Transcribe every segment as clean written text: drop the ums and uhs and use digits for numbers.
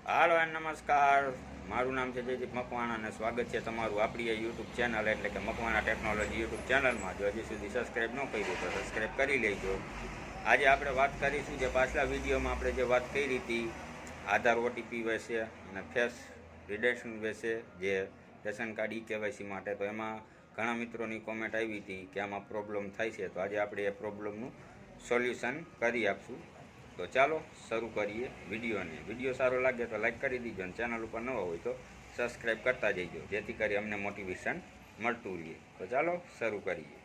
હાલો નમસ્કાર, મારું નામ છે જયદીપ મકવાણા અને સ્વાગત છે તમારું આપણી યુટ્યુબ ચેનલ એટલે કે મકવાણા ટેકનોલોજી યુટ્યુબ ચેનલમાં. જો હજી સુધી સબસ્ક્રાઈબ ન કર્યું તો સબસ્ક્રાઈબ કરી લેજો. આજે આપણે વાત કરીશું જે પાછલા વિડીયોમાં આપણે જે વાત કરી હતી આધાર ઓટીપી વિશે અને ફેસ રિડેક્શન વિશે, જે રેશન કાર્ડ ઈ-કેવાયસી માટે, તો એમાં ઘણા મિત્રોની કોમેન્ટ આવી હતી કે આમાં પ્રોબ્લેમ થાય છે. તો આજે આપણે એ પ્રોબ્લેમનું સોલ્યુશન કરી આપશું. તો ચાલો શરૂ કરીએ વિડીયોને. વિડીયો સારો લાગે તો લાઈક કરી દીજો અને ચેનલ ઉપર નવા હોય તો સબસ્ક્રાઈબ કરતા જઈજો, જેથી કરી અમને મોટિવેશન મળતું રહે. તો ચાલો શરૂ કરીએ.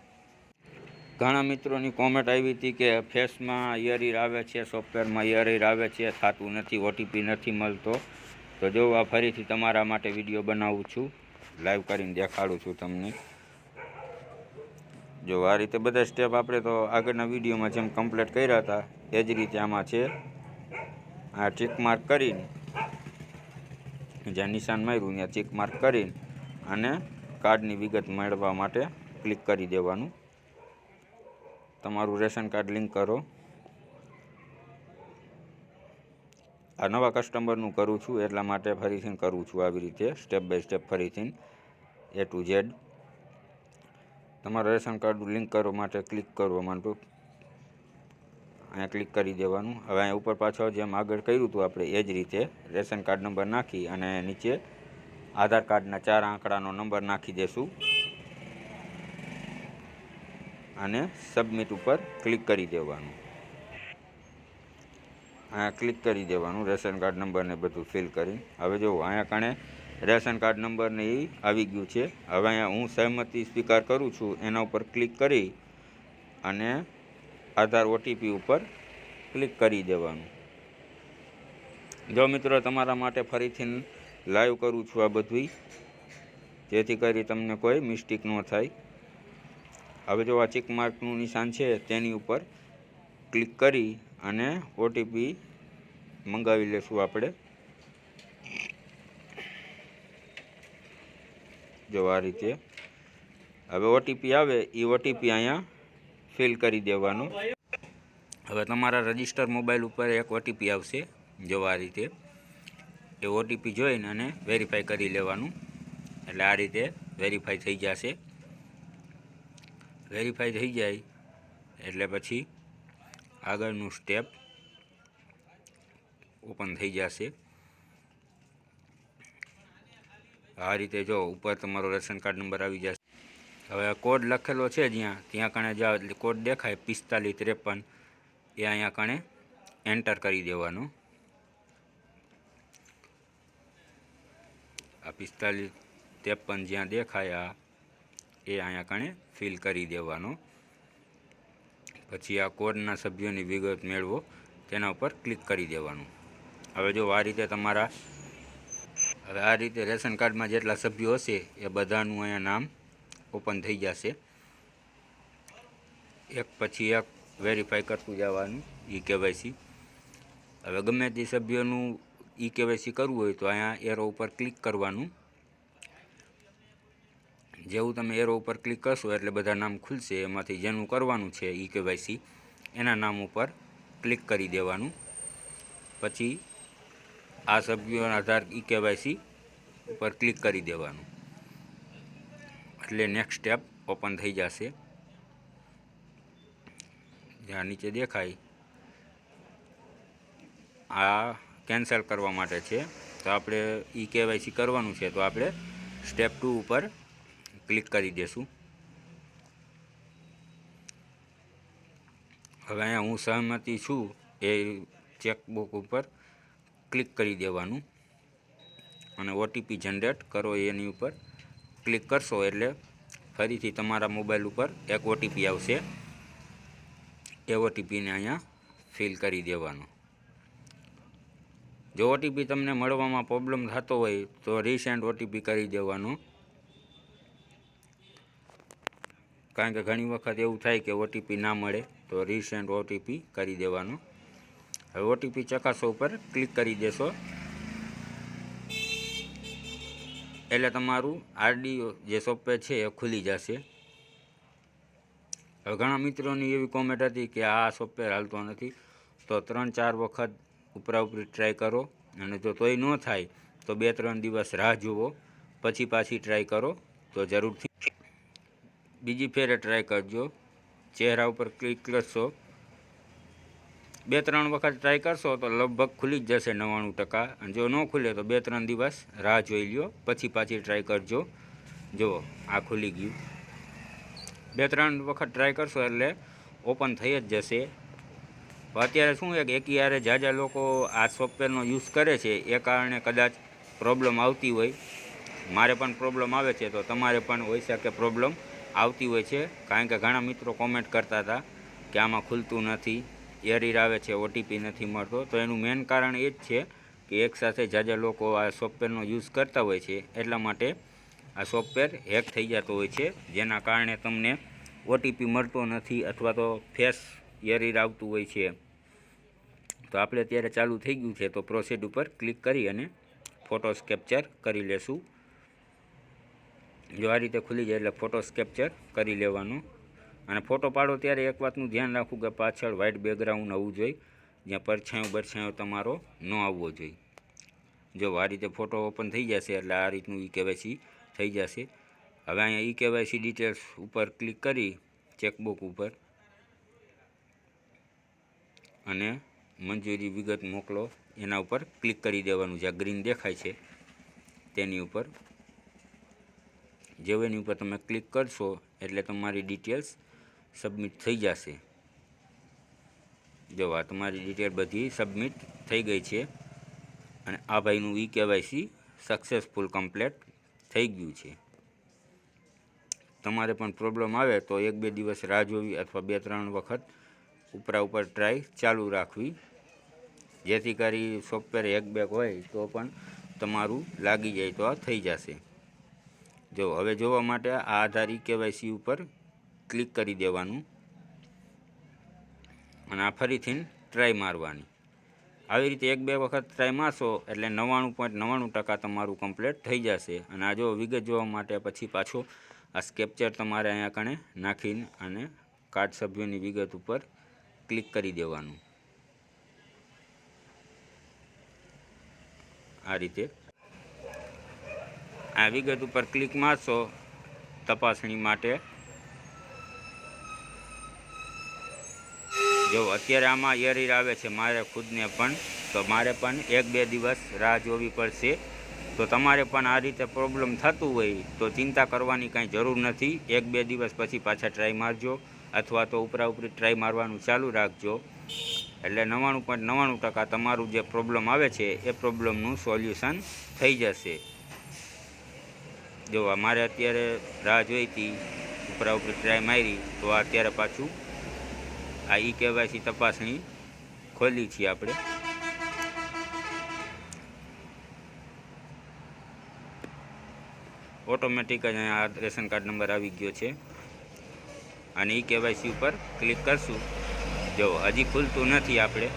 ઘણા મિત્રોની કોમેન્ટ આવી હતી કે ફેસમાં યરીર આવે છે, સોફ્ટવેરમાં યરીર આવે છે, થતું નથી, ઓટીપી નથી મળતો. તો જો આ ફરીથી તમારા માટે વિડીયો બનાવું છું, લાઈવ કરીને દેખાડું છું તમને. જો આ રીતે બધા સ્ટેપ આપણે તો આગળના વિડીયોમાં જેમ કમ્પ્લીટ કર્યા હતા એ જ રીતે આમાં છે. આ ચેક માર્ક કરીને, જ્યાં નિશાન માર્યું ત્યાં ચેક માર્ક કરીને અને કાર્ડની વિગત મેળવવા માટે ક્લિક કરી દેવાનું. તમારું રેશન કાર્ડ લિંક કરો. આ નવા કસ્ટમરનું કરું છું એટલા માટે ફરીથી કરું છું આવી રીતે સ્ટેપ બાય સ્ટેપ, ફરીથી A to Z. તમારા રેશન કાર્ડનું લિંક કરવા માટે ક્લિક કરવા માંડો, અહીંયા ક્લિક કરી દેવાનું. હવે અહીંયા ઉપર પાછળ જેમ આગળ કર્યું હતું આપણે એ જ રીતે રેશન કાર્ડ નંબર નાખી અને નીચે આધાર કાર્ડના 4 આંકડાનો નંબર નાખી દેશું અને સબમિટ ઉપર ક્લિક કરી દેવાનું. અહીંયા ક્લિક કરી દેવાનું રેશન કાર્ડ નંબરને બધું ફિલ કરી. હવે જુઓ અહીંયા કણે રેશન કાર્ડ નંબરને એ આવી ગયું છે. હવે અહીંયા હું સહમતિ સ્વીકાર કરું છું એના ઉપર ક્લિક કરી અને આધાર ઓટીપી ઉપર ક્લિક કરી દેવાનું. જો મિત્રો તમારા માટે ફરીથી લાઈવ કરું છું આ બધું, જેથી કરી તમને કોઈ મિસ્ટેક ન થાય. હવે જો આ ચેક માર્કનું નિશાન છે તેની ઉપર ક્લિક કરી અને ઓટીપી મંગાવી લેશું આપણે. જો આ રીતે હવે ઓટીપી આવે એ ઓટીપી અહીંયા ફિલ કરી દેવાનું. હવે તમારા રજિસ્ટર મોબાઈલ ઉપર એક ઓટીપી આવશે. જો આ રીતે એ ઓટીપી જોઈને અને વેરીફાઈ કરી લેવાનું. એટલે આ રીતે વેરીફાઈ થઈ જશે. વેરીફાઈ થઈ જાય એટલે પછી આગળનું સ્ટેપ ઓપન થઈ જશે. આ રીતે જો ઉપર તમારો રેશન કાર્ડ નંબર આવી જશે. હવે આ કોડ લખેલો છે ત્યાં કણે જાઓ એટલે કોડ દેખાય 4553, એ અહીંયા કણે એન્ટર કરી દેવાનો. આ 4553 જ્યાં દેખાય એ અહીંયા કણે ફિલ કરી દેવાનો. પછી આ કોડના સભ્યોની વિગત મેળવો તેના ઉપર ક્લિક કરી દેવાનું. હવે જો આ રીતે રેશન કાર્ડમાં જેટલા સભ્યો હશે એ બધાનું અહીંયા નામ ઓપન થઈ જશે. એક પછી એક વેરીફાઈ કરતું જવાનું ઈ-કેવાયસી. હવે ગમે તે સભ્યોનું ઈ-કેવાયસી કરવું હોય તો અહીંયા એરો ઉપર ક્લિક કરવાનું. જેવું તમે એરો ઉપર ક્લિક કરશો એટલે બધા નામ ખુલશે. એમાંથી જેનું કરવાનું છે ઈ-કેવાયસી એના નામ ઉપર ક્લિક કરી દેવાનું. પછી આ સભ્યોના આધાર ઈ-કેવાયસી ઉપર ક્લિક કરી દેવાનું. એટલે નેક્સ્ટ સ્ટેપ ઓપન થઈ જશે. જ્યાં નીચે દેખાય આ કેન્સલ કરવા માટે છે. તો આપણે ઈ-કેવાયસી કરવાનું છે તો આપણે સ્ટેપ 2 ઉપર ક્લિક કરી દેશું. હવે અહીંયા હું સહમતિ છું એ ચેકબુક ઉપર ક્લિક કરી દેવાનું અને ઓટીપી જનરેટ કરો એની ઉપર ક્લિક કરશો એટલે ફરીથી તમારા મોબાઈલ ઉપર એક ઓટીપી આવશે. એ ઓટીપીને અહીંયા ફિલ કરી દેવાનો. જો ઓટીપી તમને મળવામાં પ્રોબ્લેમ થતો હોય તો રીસેન્ટ ઓટીપી કરી દેવાનો. કારણ કે ઘણી વખત એવું થાય કે ઓટીપી ના મળે તો રીસેન્ટ ઓટીપી કરી દેવાનો. હવે ઓટીપી ચકાસો ઉપર ક્લિક કરી દેશો એટલે તમારું આરડી જે સોફ્ટવેર છે એ ખુલી જશે. હવે ઘણા મિત્રોની એવી કોમેન્ટ હતી કે આ સોફ્ટવેર હાલતો નથી, તો 3-4 વખત ઉપરા ઉપરી ટ્રાય કરો અને જો તોય ન થાય તો 2-3 દિવસ રાહ જુઓ, પછી પાછી ટ્રાય કરો તો જરૂરથી બીજી ફેરે ટ્રાય કરજો. ચહેરા ઉપર ક્લિક કરશો, 2-3 વખત ટ્રાય કરશો તો લગભગ ખુલી જ જશે 99%. અને જો ન ખુલે તો 2-3 દિવસ રાહ જોઈ લ્યો, પછી પાછી ટ્રાય કરજો. જુઓ આ ખુલી ગયું. 2-3 વખત ટ્રાય કરશો એટલે ઓપન થઈ જ જશે. અત્યારે શું છે કે એકયારે ઝાઝા લોકો આ સોફ્ટવેરનો યુઝ કરે છે, એ કારણે કદાચ પ્રોબ્લેમ આવતી હોય. મારે પણ પ્રોબ્લેમ આવે છે, તો તમારે પણ હોઈ શકે પ્રોબ્લેમ આવતી હોય છે. કારણ કે ઘણા મિત્રો કોમેન્ટ કરતા હતા કે આમાં ખુલતું નથી, એરર આવે છે, OTP નથી મળતો. તો એનું મેઇન કારણ એ જ છે કે એકસાથે ઝાઝા લોકો આ સોફ્ટવેરનો યુઝ કરતા હોય છે, એટલા માટે આ સોફ્ટવેર હેક થઈ જતો હોય છે, જેના કારણે તમને OTP મળતો નથી અથવા તો ફેસ એરર આવતું હોય છે. તો આપણે અત્યારે ચાલુ થઈ ગયું છે, તો પ્રોસીડ ઉપર ક્લિક કરી અને ફોટોસ કેપ્ચર કરી લેશું. જો આ રીતે ખુલી જાય એટલે ફોટોસ કેપ્ચર કરી લેવાનું. અને ફોટો પાડો ત્યારે એક વાતનું ધ્યાન રાખવું કે પાછળ વ્હાઇટ બેકગ્રાઉન્ડ આવવું જોઈએ, જ્યાં પરછાયો તમારો ન આવવો જોઈએ. જો આ રીતે ફોટો ઓપન થઈ જશે એટલે આ રીતનું EKYC થઈ જશે. હવે અહીંયા EKYC ડિટેલ્સ ઉપર ક્લિક કરી ચેકબુક ઉપર અને મંજૂરી વિગત મોકલો એના ઉપર ક્લિક કરી દેવાનું. જ્યાં ગ્રીન દેખાય છે તેની ઉપર, જેવું એની ઉપર તમે ક્લિક કરશો એટલે તમારી ડિટેલ્સ સબમિટ થઈ જશે. જો આ તમારી ડિટેલ બધી સબમિટ થઈ ગઈ છે અને આ ભાઈનું EKYC સક્સેસફુલ કમ્પ્લીટ થઈ ગયું છે. તમારે પણ પ્રોબ્લેમ આવે તો 1-2 દિવસ રાહ જોવી અથવા 2-3 વખત ઉપર ટ્રાય ચાલુ રાખવી, જેથી કરી સોફ્ટવેર હેકબેક હોય તો પણ તમારું લાગી જાય તો આ થઈ જશે. જો હવે જોવા માટે આ આધાર EKYC ઉપર ક્લિક કરી દેવાનું અને આ ફરીથી ટ્રાય મારવાની. આવી રીતે 1-2 વખત ટ્રાય મારશો એટલે 99.99% તમારું કમ્પ્લીટ થઈ જશે. અને આ જો વિગત જોવા માટે પછી પાછો આ કેપ્ચર તમારે અહીંયા કણે નાખીને અને કાર્ડ સભ્યોની વિગત ઉપર ક્લિક કરી દેવાનું. આ રીતે આ વિગત ઉપર ક્લિક મારશો તપાસણી માટે. જો અત્યારે આમાં એરર આવે છે મારે ખુદને પણ, તો મારે પણ 1-2 દિવસ રાહ જોવી પડશે. તો તમારે પણ આ રીતે પ્રોબ્લેમ થતું હોય તો ચિંતા કરવાની કાંઈ જરૂર નથી. 1-2 દિવસ પછી પાછા ટ્રાય મારજો અથવા તો ઉપરી ટ્રાય મારવાનું ચાલુ રાખજો, એટલે 99.99% તમારું જે પ્રોબ્લેમ આવે છે એ પ્રોબ્લેમનું સોલ્યુશન થઈ જશે. જો મારે અત્યારે રાહ જોઈ હતી, ઉપરી ટ્રાય મારી, તો અત્યારે પાછું આ EKYC તપાસણી ખોલી છીએ આપણે. ઓટોમેટિક જ અહીંયા રેશન કાર્ડ નંબર આવી ગયો છે અને EKYC ઉપર ક્લિક કરશું. જો હજી ખુલતું નથી આપણે.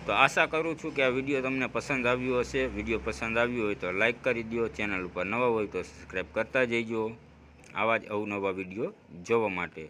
તો આશા કરું છું કે આ વિડીયો તમને પસંદ આવ્યો હશે. વિડીયો પસંદ આવ્યો હોય તો લાઈક કરી દો, ચેનલ ઉપર નવા હોય તો સબસ્ક્રાઈબ કરતા જઈજો આવા જ અવનવા વિડીયો જોવા માટે.